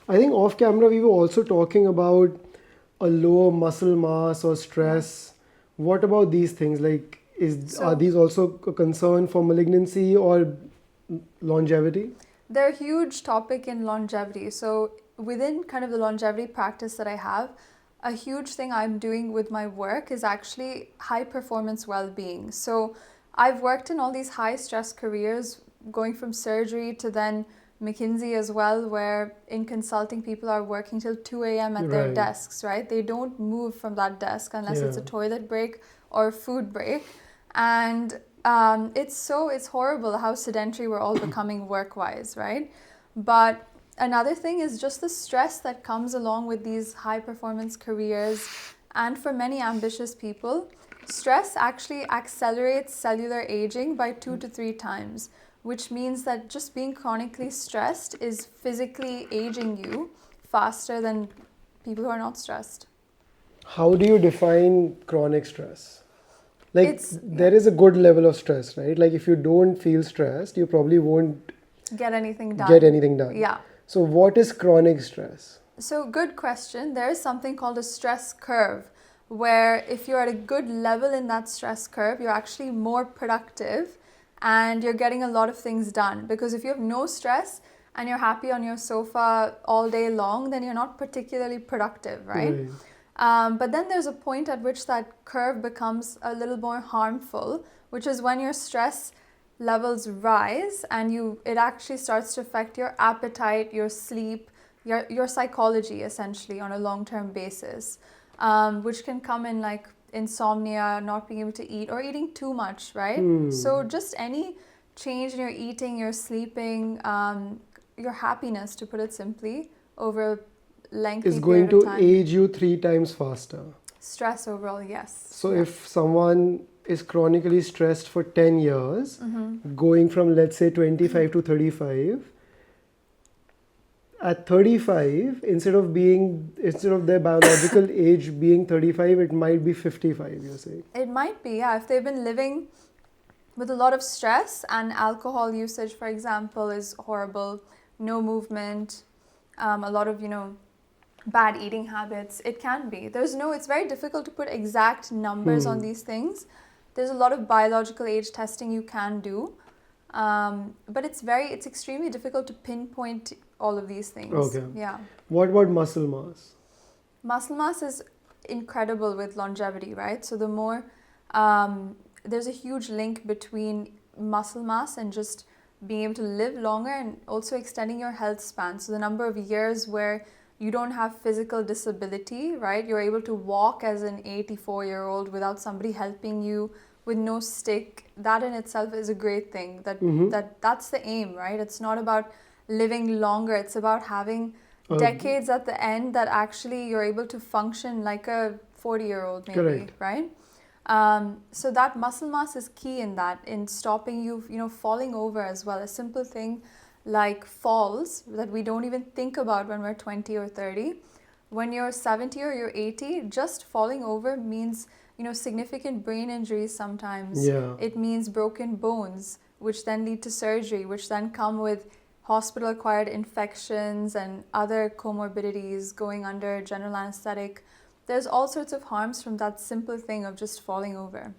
I think off camera we were also talking about a lower muscle mass or Yeah. stress. What about these things? Like, are So these also a concern for malignancy or longevity? they're a huge topic in longevity. So within kind of the longevity practice that I have, a huge thing I'm doing with my work is actually high performance well-being. So I've worked in all these high stress careers, going from surgery to then McKinsey as well, where in consulting people are working till 2 a.m. at their Right. desks, right? They don't move from that desk unless it's Yeah. a toilet break or a food break. And it's horrible how sedentary we're all becoming work-wise, right? But another thing is just the stress that comes along with these high performance careers, and for many ambitious people, stress actually accelerates cellular aging by 2 to 3 times, which means that just being chronically stressed is physically aging you faster than people who are not stressed. How do you define chronic stress? Like, Yeah, there is a good level of stress, right? Like, if you don't feel stressed, you probably won't get anything get done. anything done. Yeah. So, what is chronic stress? So, good question. There is something called a stress curve, where if you're at a good level in that stress curve, you're actually more productive and you're getting a lot of things done. Because if you have no stress and you're happy on your sofa all day long, then you're not particularly productive, right? Right. But then there's a point at which that curve becomes a little more harmful, which is when your stress levels rise and it actually starts to affect your appetite, your sleep, your psychology essentially on a long-term basis, which can come in like insomnia, not being able to eat, or eating too much, right? So just any change in your eating, your sleeping, your happiness, to put it simply, over a Is lengthy going period of to time. age you 3 times faster. Stress overall, yes. So, Yeah. if someone is chronically stressed for 10 years, Mm-hmm. going from let's say 25 to 35, at 35, instead of their biological age being 35, it might be 55, you're saying. It might be, yeah, if they've been living with a lot of stress, and alcohol usage, for example, is horrible, no movement, a lot of, bad eating habits, it can be. It's very difficult to put exact numbers on these things. There's a lot of biological age testing you can do, but it's extremely difficult to pinpoint all of these things. Okay. Yeah. What about muscle mass? Muscle mass is incredible with longevity, right? So there's a huge link between muscle mass and just being able to live longer, and also extending your health span. So the number of years where you don't have physical disability, right? You're able to walk as an 84-year-old without somebody helping you, with no stick. That in itself is a great thing. That's the aim, right? It's not about living longer. It's about having Uh, decades at the end that actually you're able to function like a 40-year-old maybe, Correct. right? So that muscle mass is key in stopping you, falling over as well. A simple thing like falls that we don't even think about when we're 20 or 30. When you're 70 or you're 80, just falling over means, significant brain injuries sometimes. yeah. It means broken bones, which then lead to surgery, which then come with hospital-acquired infections and other comorbidities, going under general anesthetic. There's all sorts of harms from that simple thing of just falling over.